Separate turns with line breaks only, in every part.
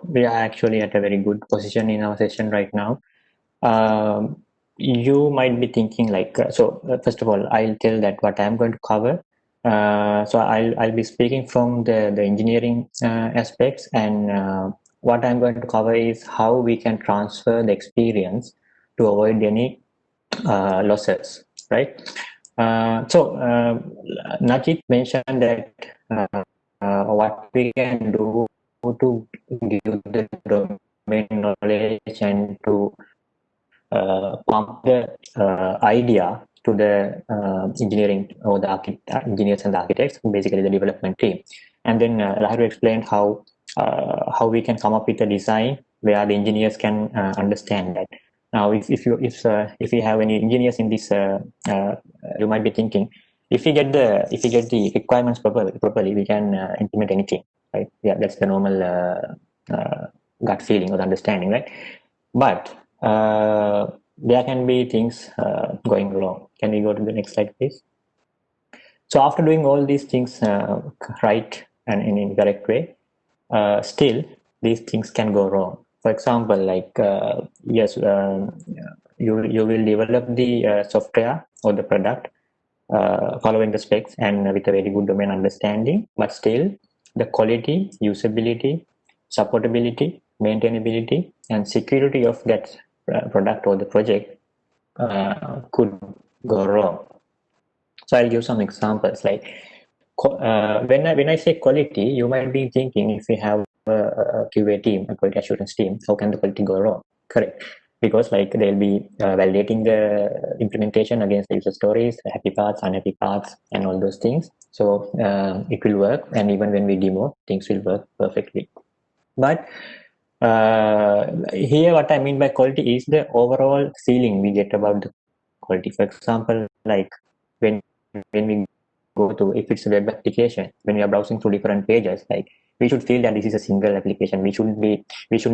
we are actually at a very good position in our session right now. You might be thinking like, first of all, I'll tell that what I'm going to cover. So I'll be speaking from the engineering aspects, and what I'm going to cover is how we can transfer the experience to avoid any losses, right? Najib mentioned that what we can do to give the domain knowledge and to pump the idea to the engineering or the engineers and the architects, basically the development team. And then Lahiru explained how we can come up with a design where the engineers can understand that. Now, if you have any engineers in this, you might be thinking, if we get the requirements properly, we can implement anything, right? Yeah, that's the normal gut feeling or understanding, right? But there can be things going wrong. Can we go to the next slide, please? So after doing all these things right and in a correct way, still these things can go wrong. For example, like yes, you will develop the software or the product following the specs and with a very good domain understanding, but still the quality, usability, supportability, maintainability, and security of that product or the project could go wrong. So I'll give some examples. Like when I say quality, you might be thinking, if we have a QA team, a quality assurance team, how can the quality go wrong? Correct, because like they'll be validating the implementation against the user stories, happy parts, unhappy parts, and all those things. So it will work, and even when we demo, things will work perfectly. But here, what I mean by quality is the overall feeling we get about the quality. For example, like when we go to, if it's a web application, when we are browsing through different pages, like we should feel that this is a single application. We should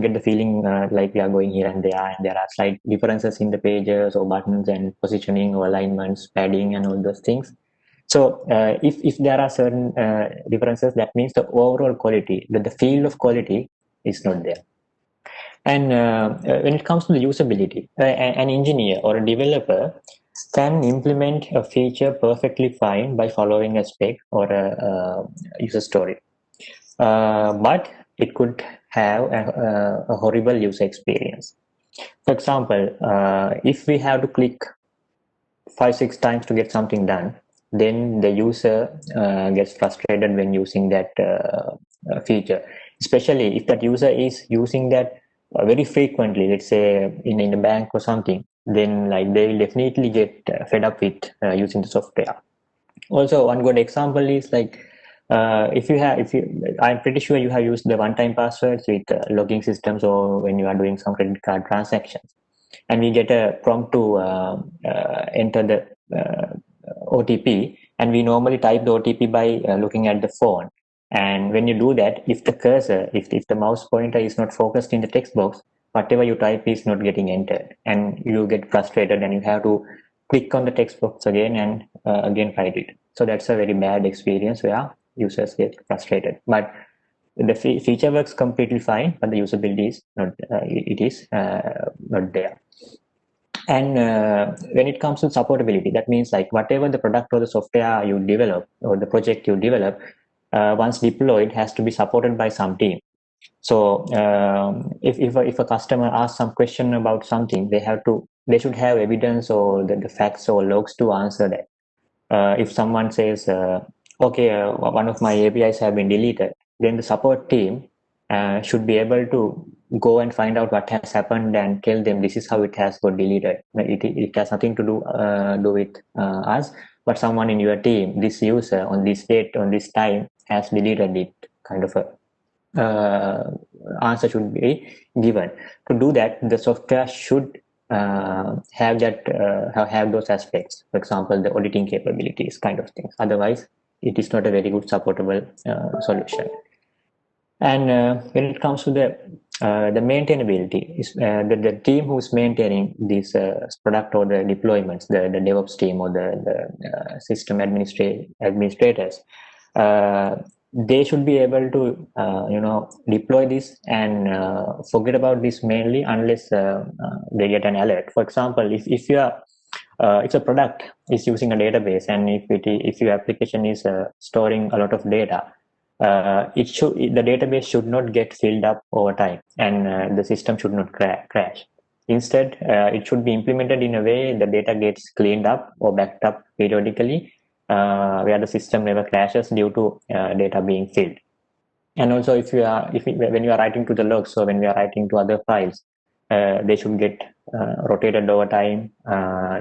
get the feeling like we are going here and there are slight differences in the pages or buttons and positioning or alignments, padding, and all those things. So if there are certain differences, that means the overall quality, the field of quality is not there. And when it comes to the usability, an engineer or a developer can implement a feature perfectly fine by following a spec or a user story. But it could have a horrible user experience. For example, if we have to click 5-6 times to get something done, then the user gets frustrated when using that feature, especially if that user is using that very frequently, let's say in a bank or something. Then like they will definitely get fed up with using the software. Also, one good example is like I'm pretty sure you have used the one-time passwords with logging systems, or when you are doing some credit card transactions, and we get a prompt to enter the OTP, and we normally type the OTP by looking at the phone. And when you do that, if the cursor, if the mouse pointer is not focused in the text box, whatever you type is not getting entered, and you get frustrated, and you have to click on the text box again and again write it. So that's a very bad experience where users get frustrated. But the feature works completely fine, but the usability is not. It is not there. And when it comes to supportability, that means like whatever the product or the software you develop or the project you develop, once deployed, has to be supported by some team. So if a customer asks some question about something, they should have evidence or the facts or logs to answer that. If someone says, okay, one of my APIs have been deleted, then the support team should be able to go and find out what has happened and tell them this is how it has got deleted. It has nothing to do with us, but someone in your team, this user on this date, on this time, has deleted it, kind of a answer should be given. To do that, the software should have those aspects. For example, the auditing capabilities, kind of things. Otherwise, it is not a very good supportable solution. And when it comes to the maintainability, is the team who's maintaining this product or the deployments, the DevOps team or the system administrators, uh, they should be able to deploy this and forget about this mainly unless they get an alert. For example, if you are if a product is using a database, and if your application is storing a lot of data, the database should not get filled up over time, and the system should not crash. Instead, it should be implemented in a way the data gets cleaned up or backed up periodically, where the system never crashes due to data being filled. And also, when you are writing to the logs, or when we are writing to other files, they should get rotated over time.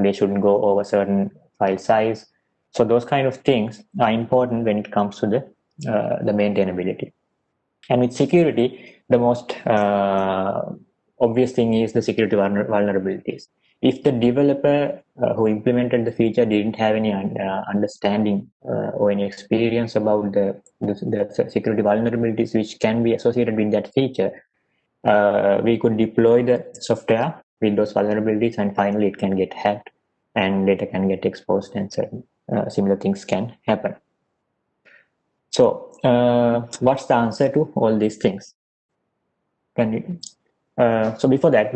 They shouldn't go over certain file size. So those kind of things are important when it comes to the maintainability. And with security, the most obvious thing is the security vulnerabilities. If the developer who implemented the feature didn't have any understanding or any experience about the security vulnerabilities which can be associated with that feature, we could deploy the software with those vulnerabilities, and finally it can get hacked and data can get exposed, and certain similar things can happen. So what's the answer to all these things? Can you? So before telling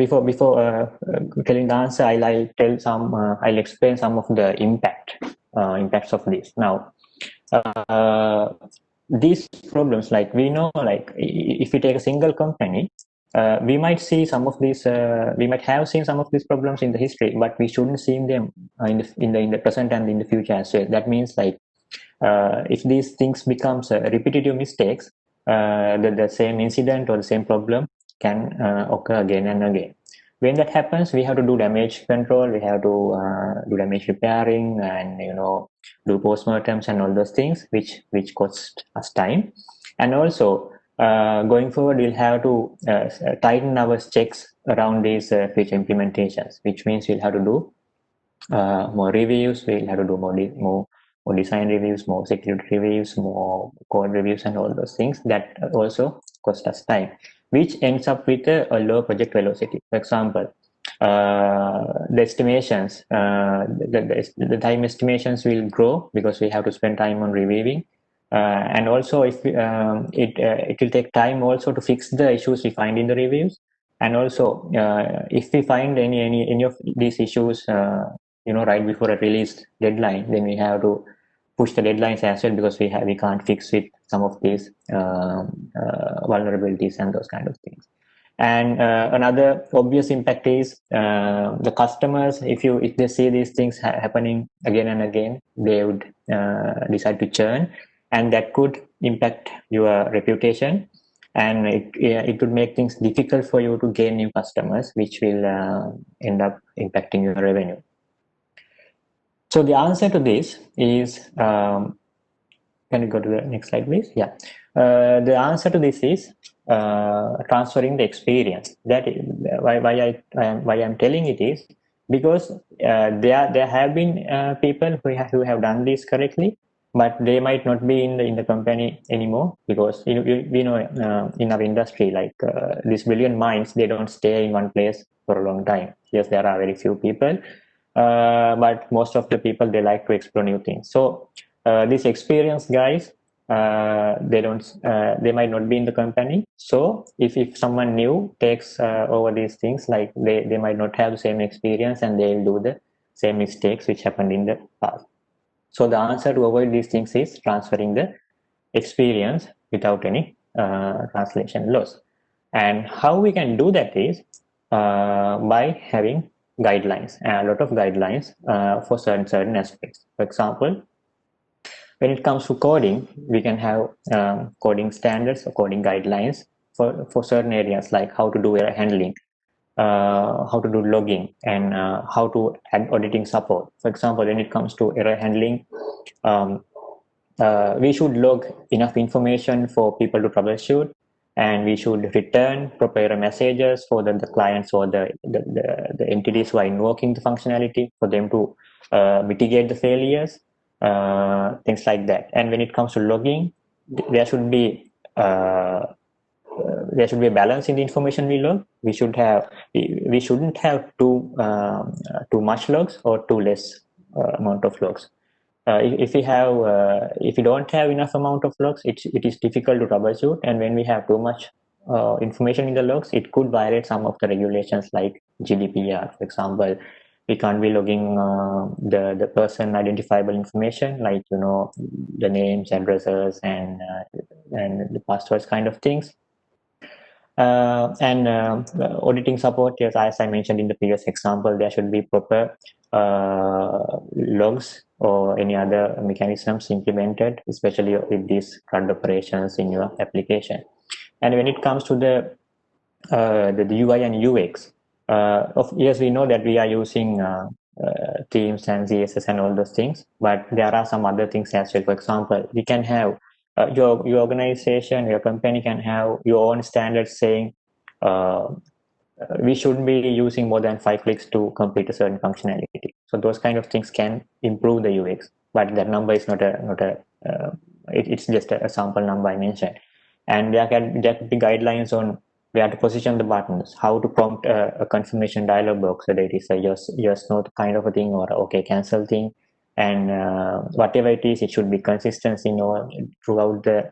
the answer, I'll explain some of the impacts of this. Now, these problems, like we know, like if we take a single company, we might see some of these. We might have seen some of these problems in the history, but we shouldn't see them in the present and in the future as well. That means, like, if these things becomes repetitive mistakes, the same incident or the same problem can occur again and again. When that happens, we have to do damage control, we have to do damage repairing, and do postmortems and all those things, which cost us time. And also, going forward, we'll have to tighten our checks around these feature implementations, which means we'll have to do more reviews. We'll have to do more design reviews, more security reviews, more code reviews, and all those things that also cost us time, which ends up with a low project velocity. For example, the estimations, the time estimations will grow because we have to spend time on reviewing. And also, if it will take time also to fix the issues we find in the reviews. And also, if we find any of these issues, right before a release deadline, then we have to push the deadlines as well, because we can't fix with some of these vulnerabilities and those kind of things. And another obvious impact is the customers. If they see these things happening again and again, they would decide to churn, and that could impact your reputation, and it would make things difficult for you to gain new customers, which will end up impacting your revenue. So the answer to this is, can you go to the next slide, please? Yeah. The answer to this is transferring the experience. That is why I'm telling it is because there have been people who have done this correctly, but they might not be in the company anymore, because we know in our industry, like these brilliant minds, they don't stay in one place for a long time. Yes, there are very few people, but most of the people, they like to explore new things. So these experienced guys, they might not be in the company. So if someone new takes over these things, like they might not have the same experience, and they'll do the same mistakes which happened in the past. So the answer to avoid these things is transferring the experience without any translation loss. And how we can do that is by having guidelines, a lot of guidelines for certain aspects. For example, when it comes to coding, we can have coding standards or coding guidelines for certain areas, like how to do error handling, how to do logging, and how to add auditing support. For example, when it comes to error handling, we should log enough information for people to troubleshoot, and we should return proper error messages for the clients or the entities who are invoking the functionality, for them to mitigate the failures, things like that. And when it comes to logging, there should be a balance in the information we log. We shouldn't have too much logs or too less amount of logs. If we have if we don't have enough amount of logs, it is difficult to troubleshoot, and when we have too much information in the logs, it could violate some of the regulations like GDPR, for example. We can't be logging the person identifiable information, like the names, addresses, and the passwords kind of things. And auditing support, yes, as I mentioned in the previous example, there should be proper logs or any other mechanisms implemented, especially with these CRUD operations in your application. And when it comes to the UI and UX, yes, we know that we are using themes and CSS and all those things, but there are some other things as well. For example, we can have your organization, your company can have your own standards saying uh, we shouldn't be using more than 5 clicks to complete a certain functionality. So those kind of things can improve the UX, but that number is not a it's just a sample number I mentioned. And there could be guidelines on where to position the buttons, how to prompt a confirmation dialog box, whether it is a yes no kind of a thing or a okay cancel thing, and whatever it is, it should be consistent throughout the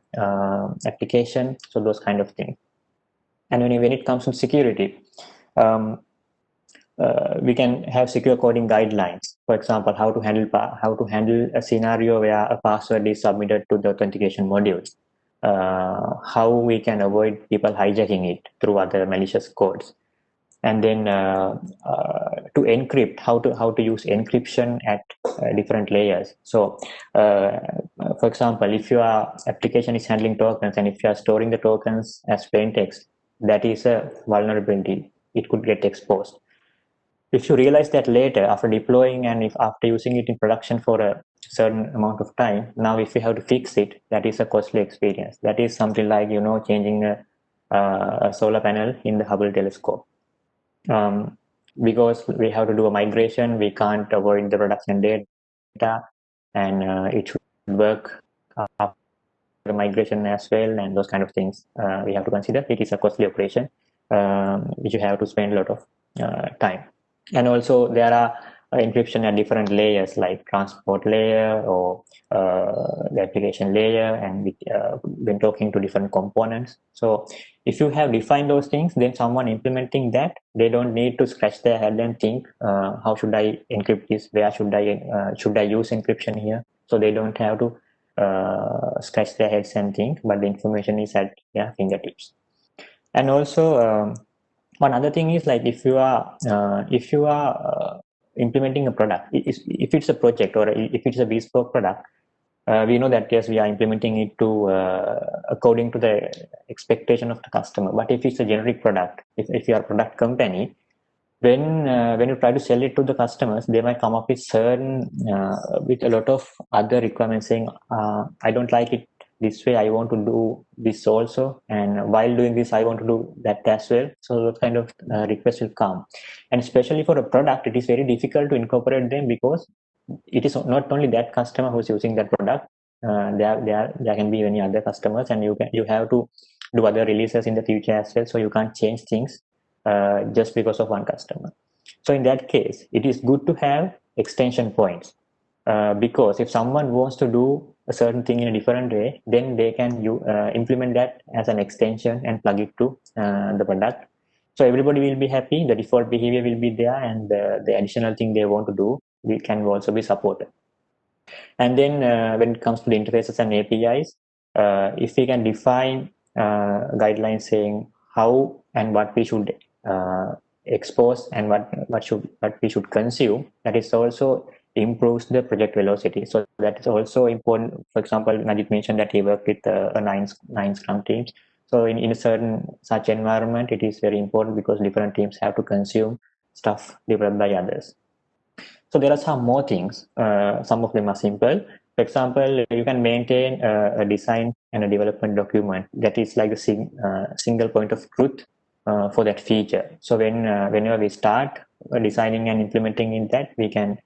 application. So those kind of things. And when it comes to security, um, we can have secure coding guidelines. For example, how to handle a scenario where a password is submitted to the authentication module. How we can avoid people hijacking it through other malicious codes, and then to encrypt, how to use encryption at different layers. So for example, if your application is handling tokens and if you are storing the tokens as plain text, that is a vulnerability. It could get exposed. If you realize that later after deploying and if after using it in production for a certain amount of time, now if you have to fix it, that is a costly experience. That is something like changing a solar panel in the Hubble telescope. Because we have to do a migration, we can't avoid the production data, and it should work after the migration as well, and those kind of things we have to consider. It is a costly operation which you have to spend a lot of time. And also there are encryption at different layers like transport layer or the application layer, and when talking to different components. So if you have defined those things, then someone implementing that, they don't need to scratch their head and think how should I encrypt this, where should I use encryption here. So they don't have to scratch their heads and think, but the information is at their fingertips. And also one other thing is, like, if you are implementing a product, if it's a project or if it's a bespoke product, we know that yes, we are implementing it to according to the expectation of the customer. But if it's a generic product, if you are a product company, when you try to sell it to the customers, they might come up with with a lot of other requirements saying, I don't like it this way, I want to do this also, and while doing this I want to do that as well. So those kind of requests will come, and especially for a product, it is very difficult to incorporate them, because it is not only that customer who's using that product. There can be many other customers, and you have to do other releases in the future as well. So you can't change things just because of one customer. So in that case, it is good to have extension points, because if someone wants to do a certain thing in a different way, then they can implement that as an extension and plug it to the product. So everybody will be happy, the default behavior will be there, and the additional thing they want to do, we can also be supported. And then when it comes to the interfaces and APIs, if we can define guidelines saying how and what we should expose and what we should consume, that is also improves the project velocity. So that is also important. For example, Najit mentioned that he worked with nine Scrum teams. So in a certain such environment, it is very important because different teams have to consume stuff developed by others. So there are some more things. Some of them are simple. For example, you can maintain a design and a development document that is like a single point of truth for that feature. So whenever we start designing and implementing in that, we can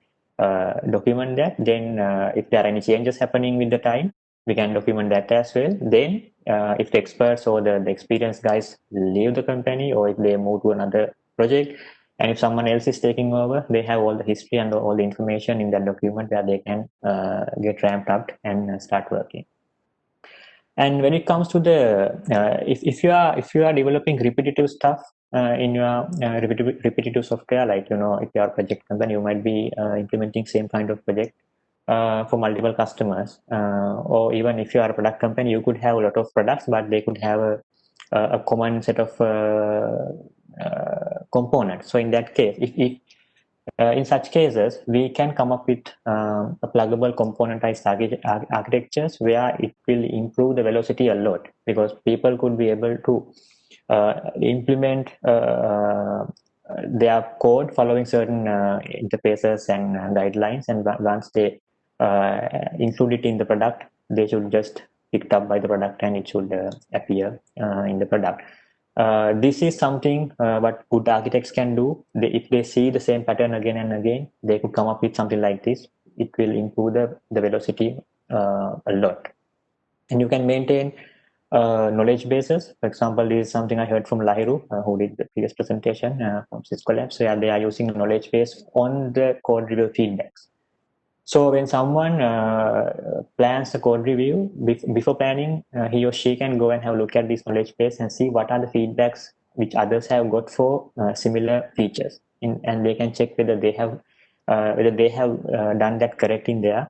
document that. Then if there are any changes happening with the time, we can document that as well. Then if the experts or the experienced guys leave the company, or if they move to another project, And if someone else is taking over, they have all the history and all the information in that document where they can get ramped up and start working. And when it comes to the if you are developing repetitive stuff in your repetitive software, like if you are a project company, you might be implementing same kind of project for multiple customers, or even if you are a product company, you could have a lot of products, but they could have a common set of components. So in that case, if in such cases, we can come up with a pluggable componentized architectures where it will improve the velocity a lot, because people could be able to implement their code following certain interfaces and guidelines, and once they include it in the product, they should just pick it up by the product and it should appear in the product. This is something what good architects can do. If they see the same pattern again and again, they could come up with something like this. It will improve the velocity a lot. And you can maintain knowledge bases. For example, this is something I heard from Lahiru, who did the previous presentation from Cisco Labs. So yeah, they are using a knowledge base on the code review feedbacks. So when someone plans a code review, before planning, he or she can go and have a look at this knowledge base and see what are the feedbacks which others have got for similar features, and they can check whether they have done that correct in their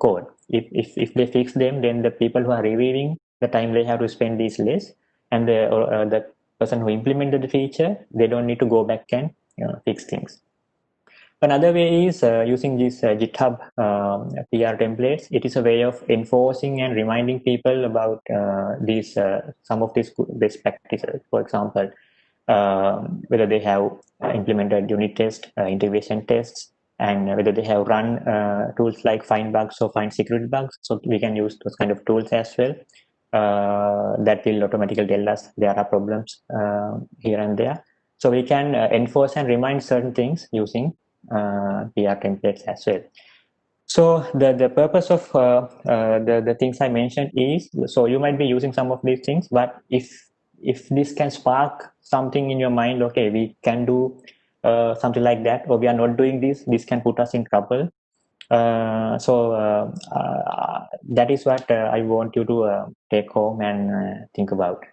code. If they fix them, then the people who are reviewing, the time they have to spend is less, and the person who implemented the feature, they don't need to go back and fix things. Another way is using these GitHub PR templates. It is a way of enforcing and reminding people about these some of these best practices. For example, whether they have implemented unit test, integration tests, and whether they have run tools like find bugs or find security bugs. So we can use those kind of tools as well. That will automatically tell us there are problems here and there. So we can enforce and remind certain things using PR templates as well. So the purpose of the things I mentioned is, so you might be using some of these things, but if this can spark something in your mind, okay, we can do something like that, or we are not doing this can put us in trouble. So that is what I want you to take home and think about.